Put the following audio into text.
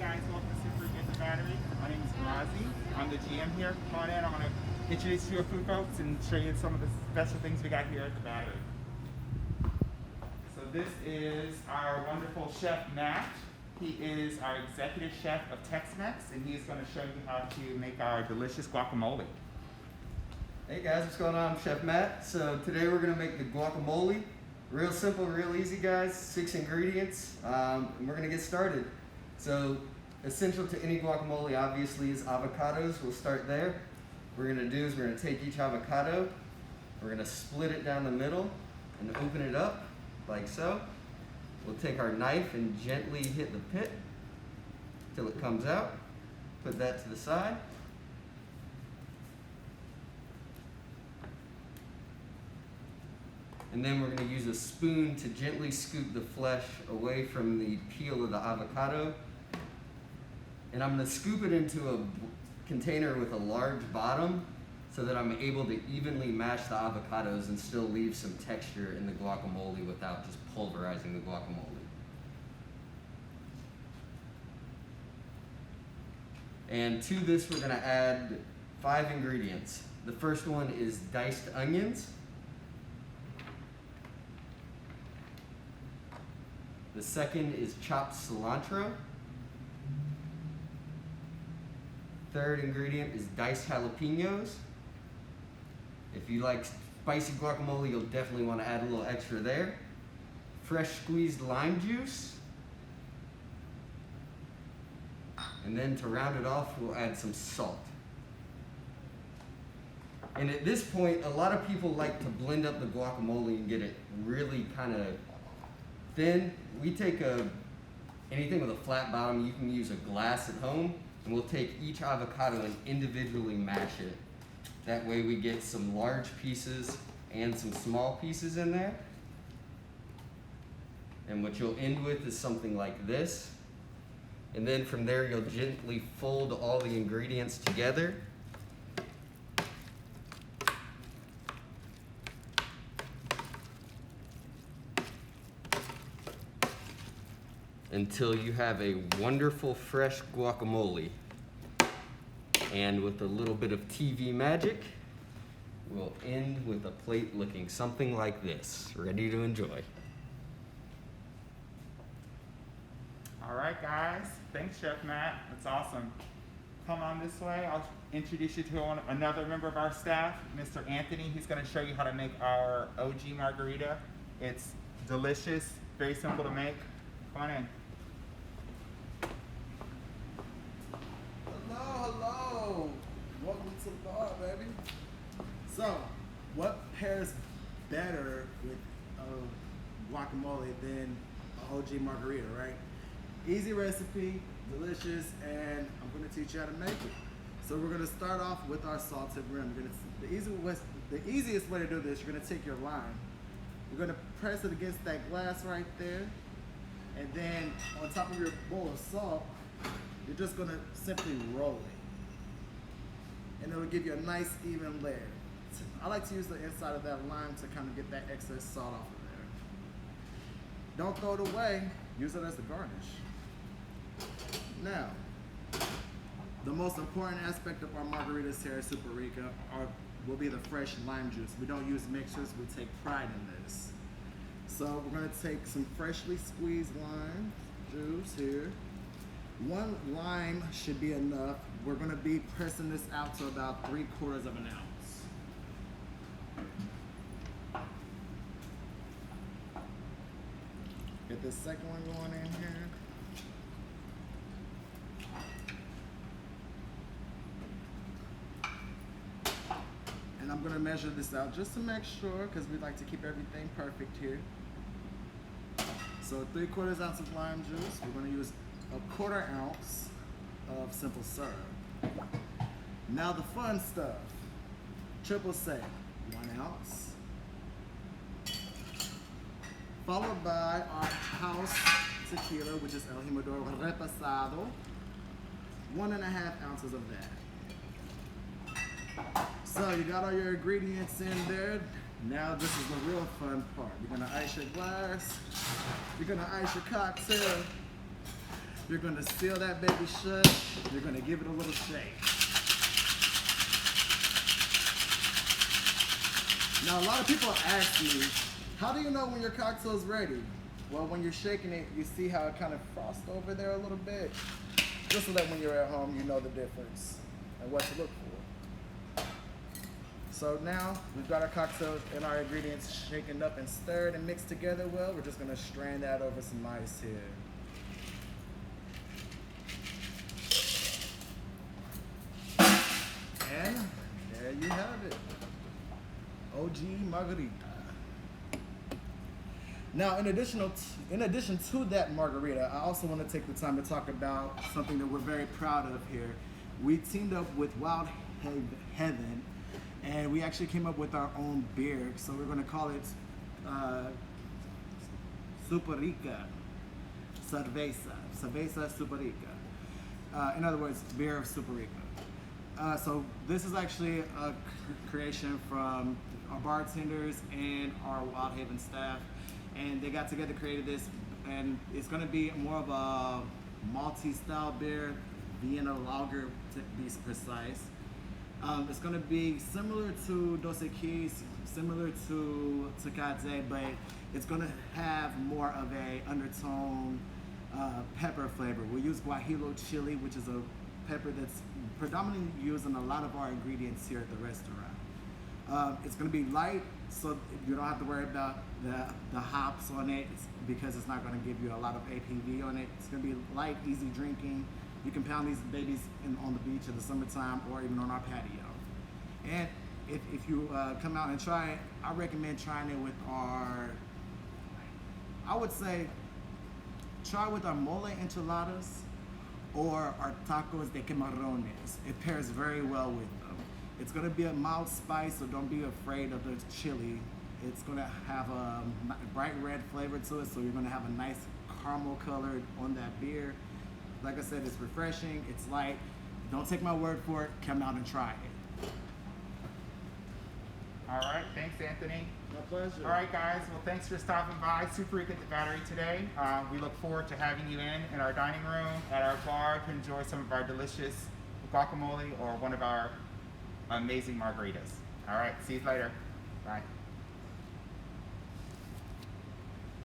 guys, welcome to Superica at the Battery. My name is Razi. I'm the GM here. Come on in, I'm going to introduce you to a few folks and show you some of the special things we got here at the Battery. So this is our wonderful chef, Matt. He is our executive chef of Tex-Mex, and he's going to show you how to make our delicious guacamole. Hey guys, what's going on? I'm Chef Matt. So today we're going to make the guacamole. Real simple, real easy guys, 6 ingredients, and we're going to get started. So essential to any guacamole obviously is avocados. We'll start there. What we're going to do is we're going to take each avocado, we're going to split it down the middle and open it up like so. We'll take our knife and gently hit the pit till it comes out. Put that to the side. And then we're going to use a spoon to gently scoop the flesh away from the peel of the avocado. And I'm going to scoop it into a container with a large bottom so that I'm able to evenly mash the avocados and still leave some texture in the guacamole without just pulverizing the guacamole. And to this we're going to add 5 ingredients. The first one is diced onions. The second is chopped cilantro. Third ingredient is diced jalapenos. If you like spicy guacamole, you'll definitely want to add a little extra there. Fresh squeezed lime juice. And then to round it off, we'll add some salt. And at this point, a lot of people like to blend up the guacamole and get it really kind of thin. We take anything with a flat bottom. You can use a glass at home, and we'll take each avocado and individually mash it. That way we get some large pieces and some small pieces in there. And what you'll end with is something like this. And then from there you'll gently fold all the ingredients together. Until you have a wonderful fresh guacamole. And with a little bit of TV magic, we'll end with a plate looking something like this, ready to enjoy. All right, guys. Thanks, Chef Matt. That's awesome. Come on this way. I'll introduce you to another member of our staff, Mr. Anthony. He's going to show you how to make our OG margarita. It's delicious, very simple to make. Come on in. Hello. Welcome to the bar, baby. So, what pairs better with guacamole than a OG margarita, right? Easy recipe, delicious, and I'm going to teach you how to make it. So we're going to start off with our salted rim. The easiest way to do this, you're going to take your lime. You're going to press it against that glass right there, and then on top of your bowl of salt, you're just going to simply roll it. And it'll give you a nice even layer. I like to use the inside of that lime to kind of get that excess salt off of there. Don't throw it away, use it as the garnish. Now, the most important aspect of our margaritas here at Superica will be the fresh lime juice. We don't use mixers, we take pride in this. So we're going to take some freshly squeezed lime juice here. 1 lime should be enough. We're going to be pressing this out to about 3/4 of an ounce. Get this second one going in here. And I'm going to measure this out just to make sure, because we like to keep everything perfect here. So 3/4 ounce of lime juice. We're going to use 1/4 ounce of simple syrup. Now the fun stuff. Triple sec, 1 ounce. Followed by our house tequila, which is El Jimador Repasado. 1.5 ounces of that. So you got all your ingredients in there. Now this is the real fun part. You're gonna ice your glass. You're gonna ice your cocktail. You're gonna seal that baby shut. You're gonna give it a little shake. Now, a lot of people ask me, how do you know when your cocktail is ready? Well, when you're shaking it, you see how it kind of frosts over there a little bit. Just so that when you're at home, you know the difference and what to look for. So now, we've got our cocktail and our ingredients shaken up and stirred and mixed together well. We're just gonna strain that over some ice here. And there you have it. OG Margarita. Now, in addition to that margarita, I also want to take the time to talk about something that we're very proud of here. We teamed up with Wild Heaven, and we actually came up with our own beer. So we're going to call it Superica, Cerveza Superica. In other words, beer of Superica. So this is actually a creation from our bartenders and our Wild Haven staff, and they got together, created this, and it's going to be more of a malty style beer, Vienna lager to be precise. It's going to be similar to Dos Equis, similar to Tecate, but it's going to have more of a undertone pepper flavor. We use guajillo chili, which is a pepper that's predominantly used in a lot of our ingredients here at the restaurant. It's going to be light, so you don't have to worry about the hops on it, because it's not going to give you a lot of ABV on it. It's going to be light, easy drinking. You can pound these babies on the beach in the summertime or even on our patio. And if you come out and try it, I recommend trying it with I would say, try with our mole enchiladas or our tacos de camarones. It pairs very well with them. It's gonna be a mild spice, so don't be afraid of the chili. It's gonna have a bright red flavor to it, so you're gonna have a nice caramel color on that beer. Like I said, it's refreshing, it's light. Don't take my word for it, come out and try it. All right, thanks, Anthony. My pleasure. All right, guys. Well, thanks for stopping by Superica at the Battery today. We look forward to having you in our dining room, at our bar, to enjoy some of our delicious guacamole or one of our amazing margaritas. All right, see you later. Bye.